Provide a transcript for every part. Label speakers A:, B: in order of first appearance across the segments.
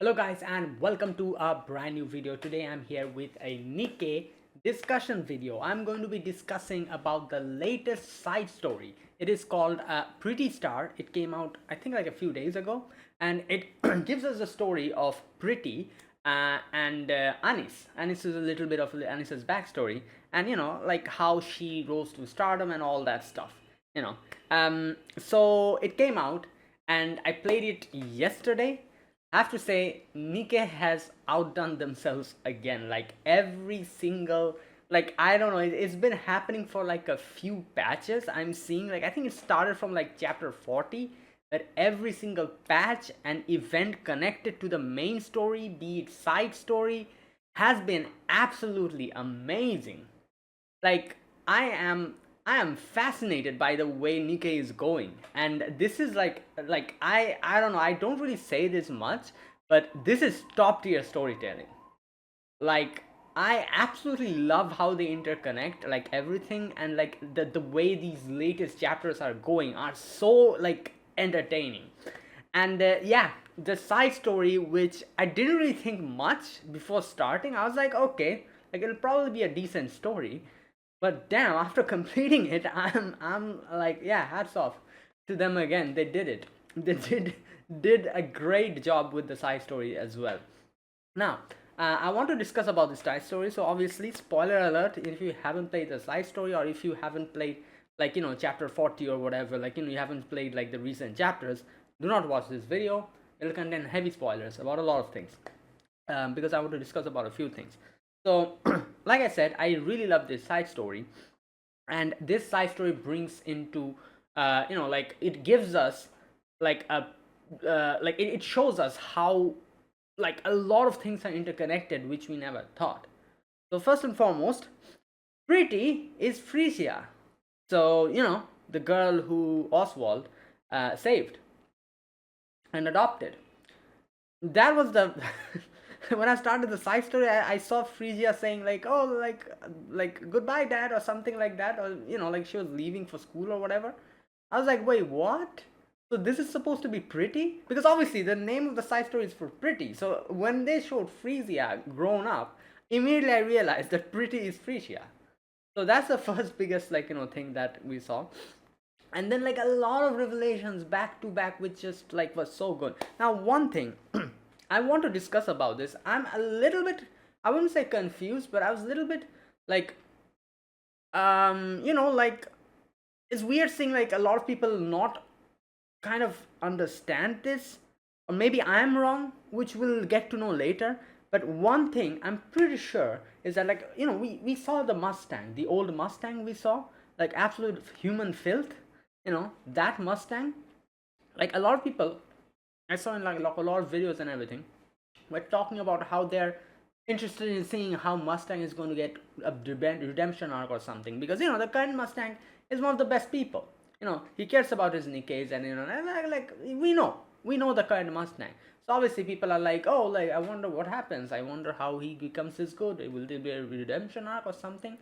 A: Hello guys and welcome to a brand new video. Today I'm here with a Nikke discussion video. I'm going to be discussing about the latest side story. It is called Pretty Star. It came out I think like a few days ago, and it gives us a story of Pretty and Anis. Anis is a little bit of Anis's backstory, and like how she rose to stardom and all that stuff. So it came out and I played it yesterday. I have to say, Nikke has outdone themselves again. Like every single, like I don't know, it's been happening for like a few patches. I'm seeing like I think it started from like chapter 40. That every single patch and event connected to the main story, be it side story, has been absolutely amazing. Like I am fascinated by the way Nikke is going, and this is like I don't know, I don't really say this much, but this is top tier storytelling. Like I absolutely love how they interconnect like everything, and like the way these latest chapters are going are so like entertaining. And yeah, the side story, which I didn't really think much before starting, I was like, okay, like it'll probably be a decent story. But damn, after completing it, I'm like, yeah, hats off to them again. They did it. They did a great job with the side story as well. Now, I want to discuss about the side story. So obviously, spoiler alert: if you haven't played the side story, or if you haven't played like chapter 40 or whatever, like you haven't played like the recent chapters, do not watch this video. It'll contain heavy spoilers about a lot of things, because I want to discuss about a few things. So, like I said, I really love this side story, and this side story brings into, like it gives us like a, like it shows us how like a lot of things are interconnected, which we never thought. So first and foremost, Pretty is Frisia. So the girl who Oswald saved and adopted. That was the when I started the side story, I saw Frisia saying like, oh, like goodbye dad or something like that, or like she was leaving for school or whatever. I was like, wait, what? So this is supposed to be Pretty? Because obviously the name of the side story is for Pretty. So when they showed Frisia grown up, immediately I realized that Pretty is Frisia. So that's the first biggest like thing that we saw. And then like a lot of revelations back to back, which just like was so good. Now one thing I want to discuss about this, I'm a little bit, I wouldn't say confused, but I was a little bit like like it's weird seeing like a lot of people not kind of understand this, or maybe I'm wrong, which we'll get to know later. But one thing I'm pretty sure is that like we saw the Mustang, the old Mustang we saw, like absolute human filth, that Mustang. Like a lot of people I saw in like a lot of videos and everything, we're talking about how they're interested in seeing how Mustang is going to get a redemption arc or something, because the current Mustang is one of the best people. He cares about his Nikke's, and like we know the current Mustang. So obviously people are like, oh, like I wonder what happens. I wonder how he becomes this good. Will there be a redemption arc or something?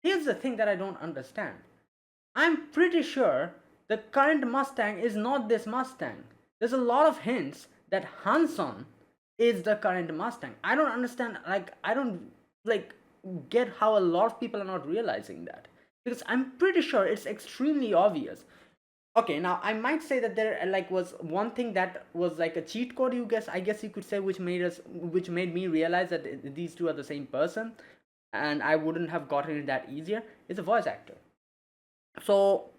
A: Here's the thing that I don't understand. I'm pretty sure the current Mustang is not this Mustang. There's a lot of hints that Hanson is the current Mustang. I don't understand, like, I don't like get how a lot of people are not realizing that, because I'm pretty sure it's extremely obvious. Okay, now I might say that there like was one thing that was like a cheat code, I guess you could say, which made me realize that these two are the same person, and I wouldn't have gotten it that easier. Is a voice actor. So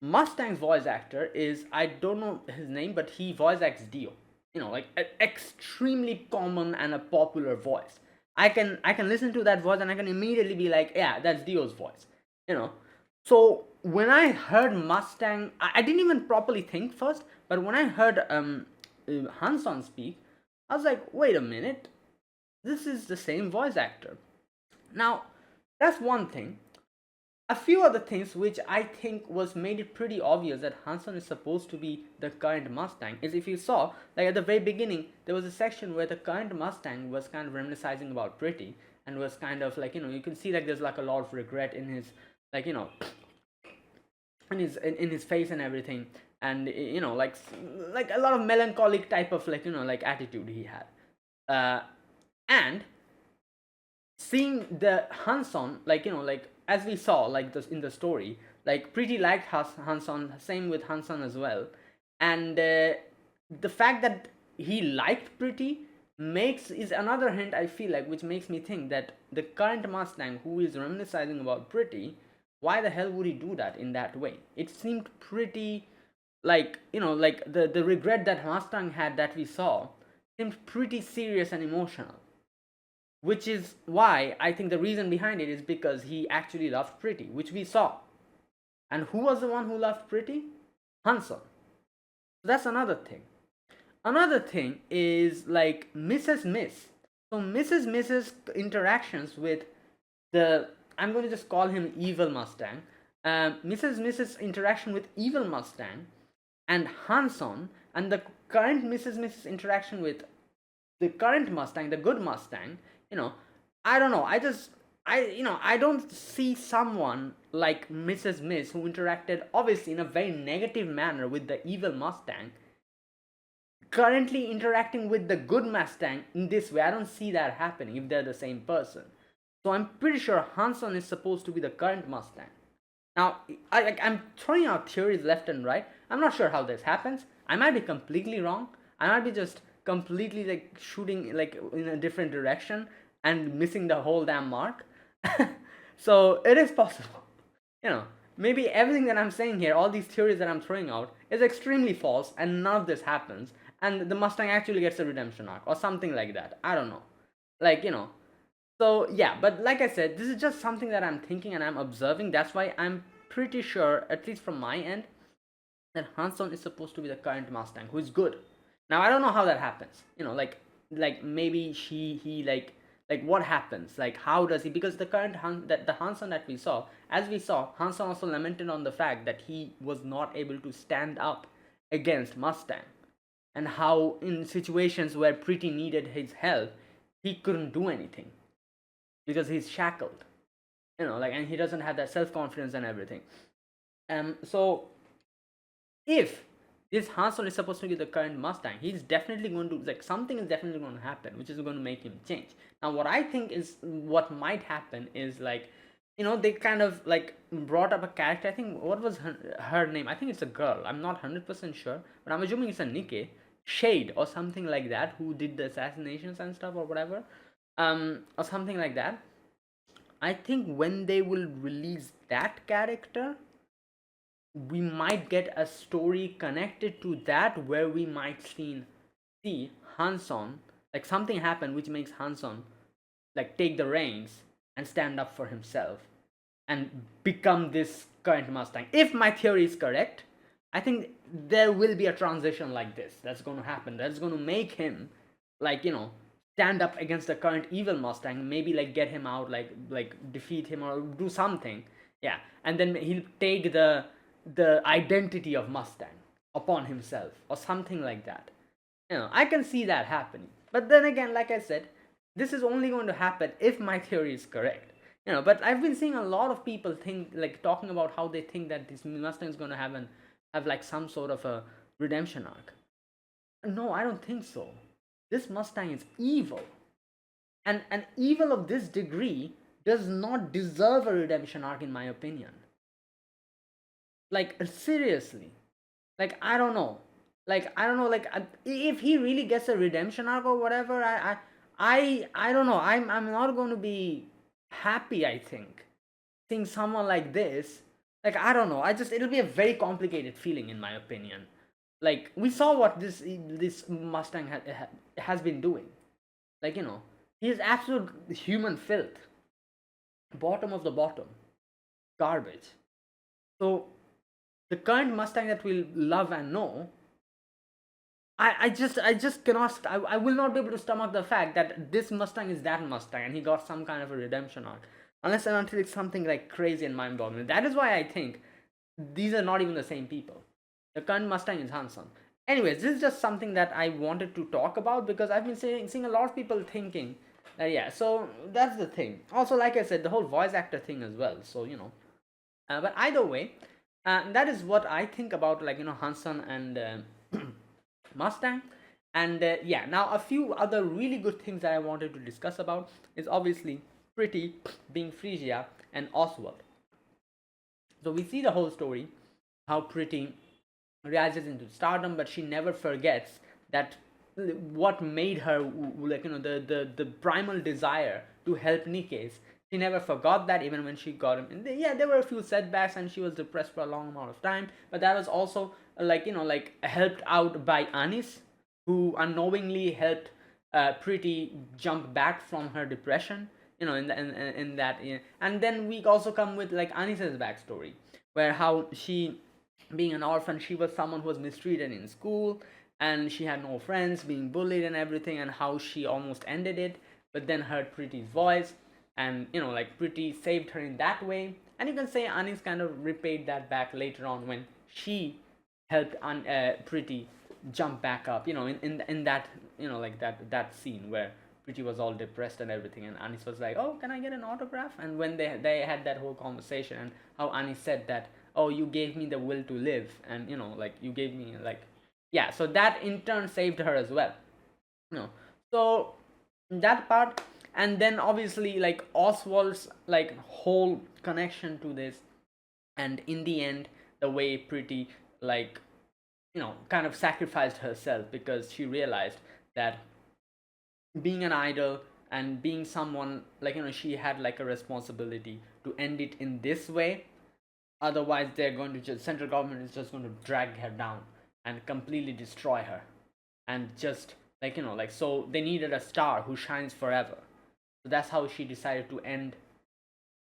A: Mustang's voice actor is, I don't know his name, but he voice acts Dio. Like an extremely common and a popular voice. I can listen to that voice and I can immediately be like, yeah, that's Dio's voice. You know. So when I heard Mustang, I didn't even properly think first, but when I heard Hanson speak, I was like, wait a minute, this is the same voice actor. Now, that's one thing. A few other things which I think was made it pretty obvious that Hanson is supposed to be the current Mustang is, if you saw, like at the very beginning, there was a section where the current Mustang was kind of reminiscing about Pretty, and was kind of like, you can see like there's like a lot of regret in his, like, in his face and everything, and like a lot of melancholic type of like like attitude he had. uh, and seeing the Hanson, like like as we saw, like this in the story, like Pretty liked Hanson, same with Hanson as well, and the fact that he liked Pretty makes is another hint, I feel like, which makes me think that the current Mustang who is reminiscing about Pretty, why the hell would he do that in that way? It seemed pretty, like like the regret that Mustang had that we saw seemed pretty serious and emotional, which is why I think the reason behind it is because he actually loved Pretty, which we saw. And who was the one who loved Pretty? Hanson. So that's another thing. Another thing is like Mrs. Miss. So Mrs. Miss's interactions with the, I'm going to just call him Evil Mustang. Mrs. Miss's interaction with Evil Mustang and Hanson, and the current Mrs. Miss's interaction with the current Mustang, the good Mustang, you know, I don't know. I don't see someone like Mrs. Miss who interacted obviously in a very negative manner with the evil Mustang currently interacting with the good Mustang in this way. I don't see that happening if they're the same person. So I'm pretty sure Hanson is supposed to be the current Mustang. Now, I'm throwing out theories left and right. I'm not sure how this happens. I might be completely wrong. I might be just completely like shooting like in a different direction and missing the whole damn mark. So it is possible. You know, maybe everything that I'm saying here, all these theories that I'm throwing out, is extremely false and none of this happens. And the Mustang actually gets a redemption arc or something like that. I don't know. Like, so yeah, but like I said, this is just something that I'm thinking and I'm observing. That's why I'm pretty sure, at least from my end, that Hanson is supposed to be the current Mustang, who is good. Now I don't know how that happens. Like maybe he like what happens? Like how does he? Because the current that the Hanson that we saw, as we saw, Hanson also lamented on the fact that he was not able to stand up against Mustang, and how in situations where Pretty needed his help, he couldn't do anything because he's shackled, like, and he doesn't have that self-confidence and everything. So if this Hanson is supposed to be the current Mustang, he's definitely going to, like, something is definitely going to happen which is going to make him change. Now what I think is what might happen is, like, they kind of like brought up a character. I think, what was her name? I think it's a girl, I'm not 100% sure, but I'm assuming it's a Nikke Shade or something like that, who did the assassinations and stuff or whatever, or something like that. I think when they will release that character, we might get a story connected to that where we might see Hanson, like something happen which makes Hanson like take the reins and stand up for himself and become this current Mustang. If my theory is correct, I think there will be a transition like this that's going to happen. That's going to make him, like, stand up against the current evil Mustang, maybe like get him out, like defeat him or do something. Yeah, and then he'll take the identity of Mustang upon himself or something like that. I can see that happening. But then again, like I said, this is only going to happen if my theory is correct. But I've been seeing a lot of people think, like, talking about how they think that this Mustang is going to have like some sort of a redemption arc. No, I don't think so. This Mustang is evil, and an evil of this degree does not deserve a redemption arc, in my opinion. Like, seriously, like, I don't know, like, if he really gets a redemption arc or whatever, I don't know, I'm not going to be happy, I think, seeing someone like this. Like, I don't know, it'll be a very complicated feeling, in my opinion. Like, we saw what this Mustang has been doing. Like, he is absolute human filth, bottom of the bottom, garbage. So the current Mustang that we love and know, I just cannot, I will not be able to stomach the fact that this Mustang is that Mustang and he got some kind of a redemption arc, unless and until it's something like crazy and mind-boggling. That is why I think these are not even the same people. The current Mustang is Hanson. Anyways, this is just something that I wanted to talk about because I've been seeing a lot of people thinking that, yeah, so that's the thing. Also, like I said, the whole voice actor thing as well. So, but either way, that is what I think about, like, Hanson and Mustang. And yeah, now a few other really good things that I wanted to discuss about is obviously Pretty being Frisia and Oswald. So we see the whole story, how Pretty rises into stardom, but she never forgets that what made her, like, the primal desire to help Nikes. She never forgot that, even when she got him. And yeah, there were a few setbacks, and she was depressed for a long amount of time. But that was also like helped out by Anis, who unknowingly helped Pretty jump back from her depression. In that, yeah. And then we also come with like Anis's backstory, where how she, being an orphan, she was someone who was mistreated in school, and she had no friends, being bullied and everything, and how she almost ended it, but then heard Pretty's voice, and like Pretty saved her in that way. And you can say Anis kind of repaid that back later on when she helped Pretty jump back up. In that, like that scene where Pretty was all depressed and everything, and Anis was like, "Oh, can I get an autograph?" And when they had that whole conversation, and how Anis said that, "Oh, you gave me the will to live," and like you gave me like, yeah. So that in turn saved her as well. So that part, and then obviously like Oswald's like whole connection to this, and in the end, the way Pretty like kind of sacrificed herself because she realized that being an idol and being someone like she had like a responsibility to end it in this way. Otherwise they're going to just, central government is just going to drag her down and completely destroy her, and just like like, so they needed a star who shines forever. So that's how she decided to end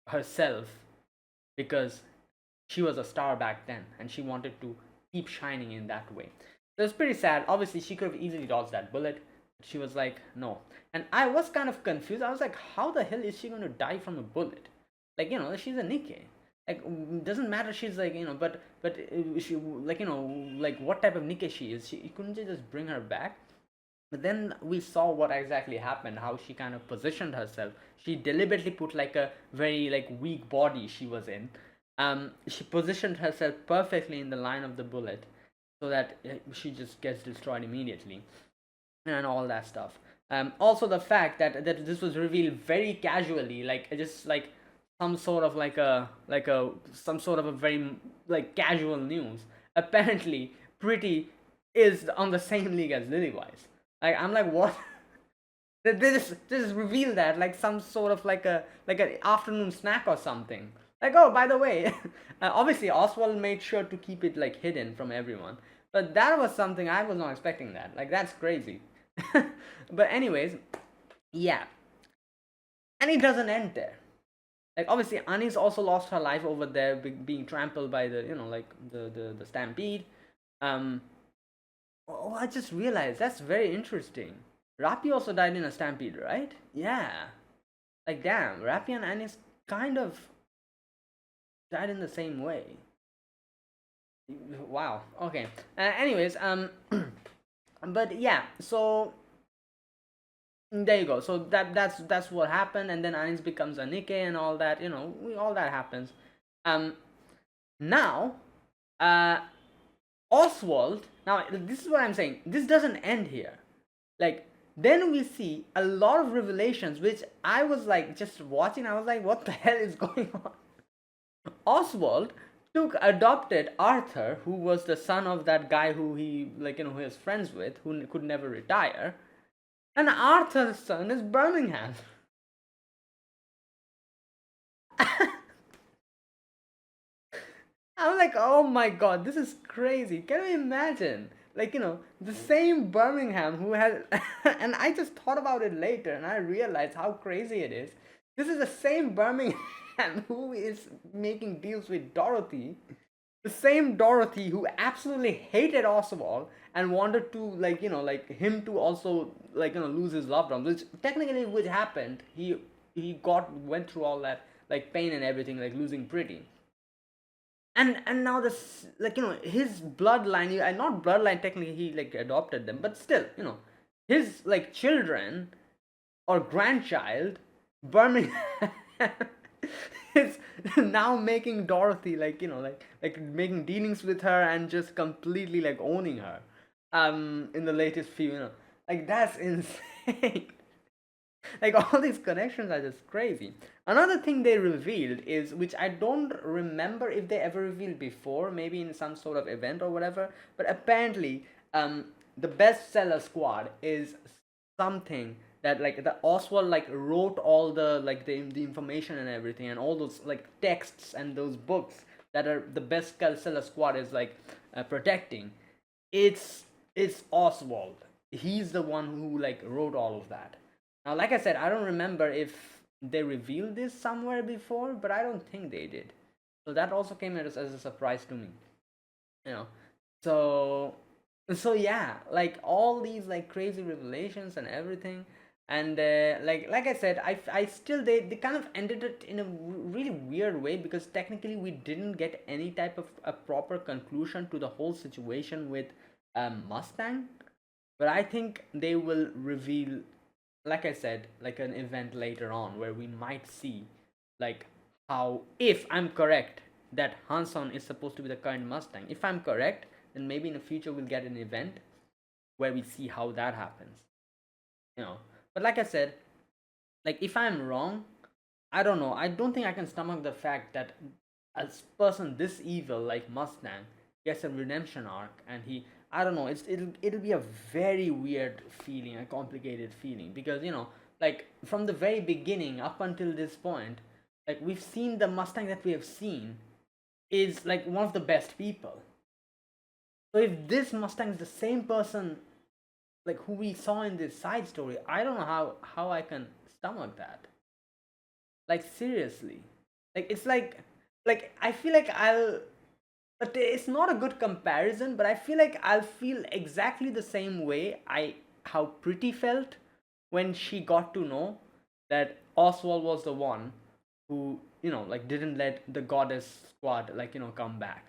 A: herself, because she was a star back then and she wanted to keep shining in that way. So it's pretty sad. Obviously she could have easily dodged that bullet, but she was like, no. And I was kind of confused. I was like, how the hell is she going to die from a bullet? Like, she's a Nikke. Like, doesn't matter, she's like, but she, like, like what type of Nikke she is. She couldn't just bring her back. But then we saw what exactly happened, how she kind of positioned herself. She deliberately put like a very like weak body she was in. She positioned herself perfectly in the line of the bullet, so that she just gets destroyed immediately, and all that stuff. Also the fact that this was revealed very casually, like just like some sort of like a some sort of a very like casual news. Apparently, Pretty is on the same league as Lillywise. Like I'm like, what? They just reveal that like some sort of like an afternoon snack or something. Like, oh, by the way, obviously Oswald made sure to keep it like hidden from everyone, but that was something I was not expecting. That, like, that's crazy. But anyways, yeah, and it doesn't end there. Like, obviously Anis also lost her life over there, being trampled by the like the stampede. Um, oh, I just realized that's very interesting. Rapi also died in a stampede, right? Yeah. Like, damn, Rapi and Anis kind of died in the same way. Wow. Okay. Anyways, but yeah. So there you go. So that's what happened, and then Anis becomes a Nikke and all that. All that happens. Um. Now, uh, Oswald. Now, this is what I'm saying. This doesn't end here. Like, then we see a lot of revelations, which I was like just watching. I was like, what the hell is going on? Oswald took adopted Arthur, who was the son of that guy who he like who he was friends with, who could never retire, and Arthur's son is Birmingham. I'm like, oh my god, this is crazy. Can you imagine? Like, the same Birmingham who has. And I just thought about it later and I realized how crazy it is. This is the same Birmingham who is making deals with Dorothy. The same Dorothy who absolutely hated Oswald and wanted to, like, like him to also, like, lose his loved ones, which technically which happened. He went through all that, like, pain and everything, like losing Pretty, and now this, like, his bloodline, and not bloodline technically, he like adopted them, but still, his like children or grandchild, Birmingham, is now making Dorothy, like, like making dealings with her and just completely like owning her. in the latest few, like that's insane. Like all these connections are just crazy. Another thing they revealed is, which I don't remember if they ever revealed before, maybe in some sort of event or whatever, but apparently the bestseller squad is something that like the Oswald like wrote all the like the information and everything, and all those like texts and those books that are the bestseller squad is like protecting. It's Oswald. He's the one who like wrote all of that. Now, like I said, I don't remember if they revealed this somewhere before, but I don't think they did. So that also came as a surprise to me. You know, so yeah, like all these like crazy revelations and everything, and like I said, I still they kind of ended it in a really weird way, because technically we didn't get any type of a proper conclusion to the whole situation with Mustang, but I think they will reveal, like I said, like an event later on where we might see like how, if I'm correct that Hanson is supposed to be the current Mustang. If I'm correct, then maybe in the future we'll get an event where we see how that happens. You know. But like I said, like if I'm wrong, I don't know. I don't think I can stomach the fact that a person this evil like Mustang gets a redemption arc, and he, I don't know. It'll be a very weird feeling, a complicated feeling, because like from the very beginning up until this point, like we've seen the Mustang that we have seen is like one of the best people. So if this Mustang is the same person like who we saw in this side story, I don't know how I can stomach that. Like seriously, like it's like I feel like I'll, but it's not a good comparison, but I feel like I'll feel exactly the same way I how Pretty felt when she got to know that Oswald was the one who like didn't let the goddess squad like come back.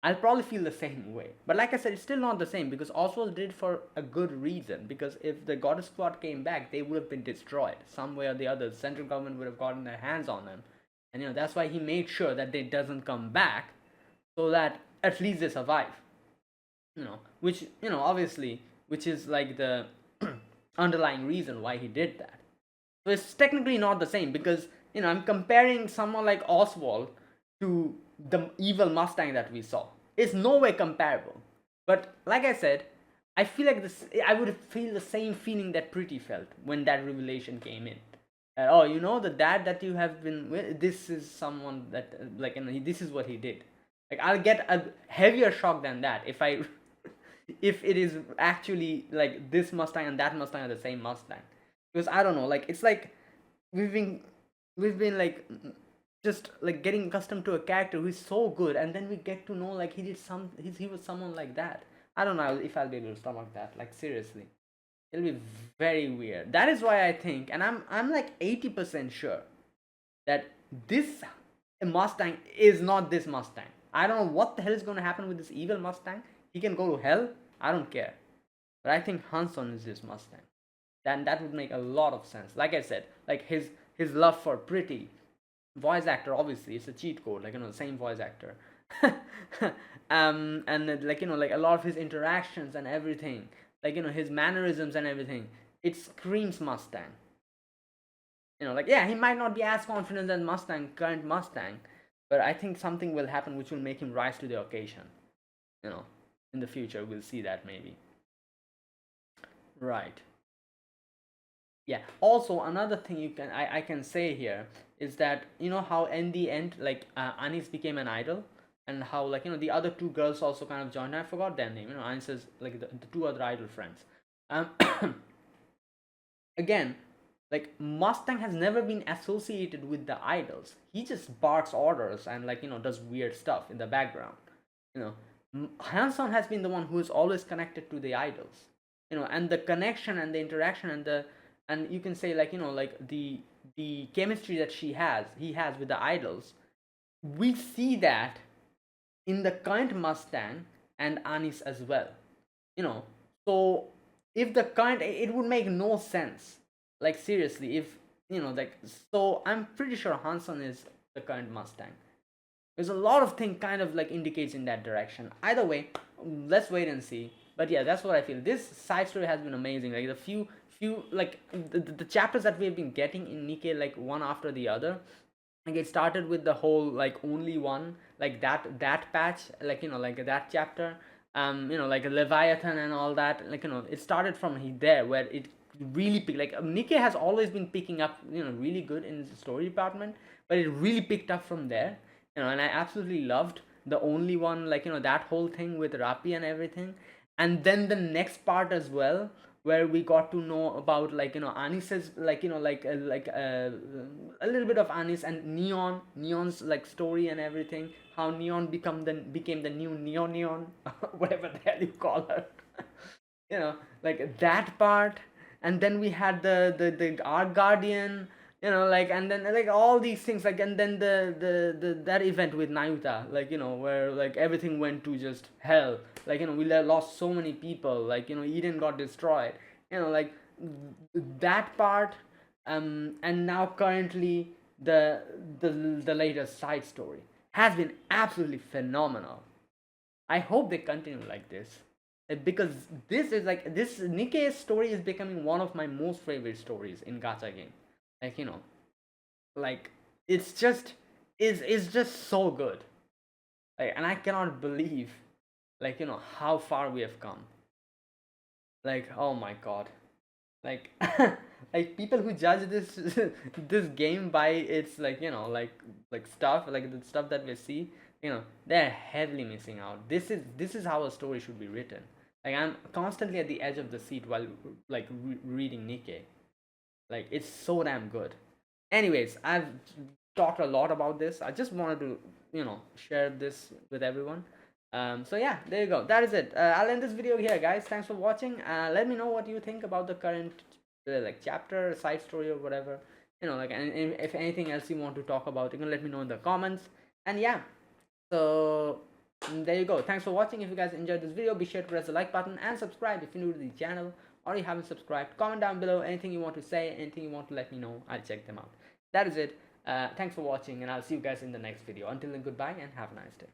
A: I'll probably feel the same way. But like I said, it's still not the same, because Oswald did for a good reason. Because if the Goddess Squad came back, they would have been destroyed. Some way or the other, the central government would have gotten their hands on them. And that's why he made sure that they doesn't come back, so that at least they survive. Which, obviously, which is like the underlying reason why he did that. So it's technically not the same, because I'm comparing someone like Oswald to the evil Mustang that we saw. It's no way comparable. But like I said, I feel like this. I would feel the same feeling that Pretty felt when that revelation came in. Oh, the dad that you have been with. This is someone that like, this is what he did. Like I'll get a heavier shock than that if I, if it is actually like this Mustang and that Mustang are the same Mustang, because I don't know, like it's like we've been we've been like just like getting accustomed to a character who is so good, and then we get to know like he was someone like that. I don't know if I'll be able to stomach that, like seriously. It'll be very weird. That is why I think, and I'm like 80% sure that this Mustang is not this Mustang. I don't know what the hell is going to happen with this evil Mustang. He can go to hell. I don't care. But I think Hanson is this Mustang. Then that would make a lot of sense. Like I said, like his love for Pretty, voice actor, obviously it's a cheat code. Like the same voice actor. And like like a lot of his interactions and everything, like his mannerisms and everything, it screams Mustang. Like yeah, he might not be as confident as current Mustang, but I think something will happen which will make him rise to the occasion. In the future we'll see that maybe. Right. Yeah. Also, another thing I can say here is that how in the end like Anis became an idol, and how like the other two girls also kind of joined. I forgot their name. Anis is like the two other idol friends. Um, Again, like Mustang has never been associated with the idols. He just barks orders and like does weird stuff in the background. You know, Hanson has been the one who is always connected to the idols. And the connection and the interaction and you can say like like the chemistry that he has with the idols. We see that in the current Mustang and Anis as well. So if the current, it would make no sense. Like seriously, if like, so I'm pretty sure Hanson is the current Mustang. There's a lot of thing kind of like indicates in that direction. Either way, let's wait and see. But yeah, that's what I feel. This side story has been amazing. Like the few like the chapters that we've been getting in Nikke, like one after the other. Like it started with the whole like only one, like that patch, like like that chapter, like a Leviathan and all that. Like it started from there where it really picked. Like Nikke has always been picking up, really good in the story department, but it really picked up from there. And I absolutely loved the only one, like that whole thing with Rapi and everything. And then the next part as well, where we got to know about, like Anis's, like a little bit of Anis and Neon's like story and everything, how Neon became the new Neon whatever the hell you call her. Like that part. And then we had the Art Guardian, like, and then like all these things, like, and then the that event with Nayuta, like, where like everything went to just hell, like, we lost so many people, like, Eden got destroyed, like that part. And now currently the latest side story has been absolutely phenomenal. I hope they continue like this. Because this Nikke's story is becoming one of my most favorite stories in gacha game. Like, like it's just is just so good. Like, and I cannot believe, like, how far we have come. Like, oh my god. Like like people who judge this this game by its, like, like stuff, like the stuff that we see, they're heavily missing out. This is how a story should be written. Like, I'm constantly at the edge of the seat while like reading Nikke. Like, it's so damn good. Anyways, I've talked a lot about this. I just wanted to, share this with everyone. So yeah, there you go. That is it. I'll end this video here, guys. Thanks for watching. Let me know what you think about the current like chapter, side story, or whatever. Like, and if anything else you want to talk about, you can let me know in the comments. And yeah, so there you go. Thanks for watching. If you guys enjoyed this video, be sure to press the like button and subscribe if you're new to the channel or you haven't subscribed. Comment down below anything you want to say, anything you want to let me know. I'll check them out. That is it. Thanks for watching, and I'll see you guys in the next video. Until then, goodbye and have a nice day.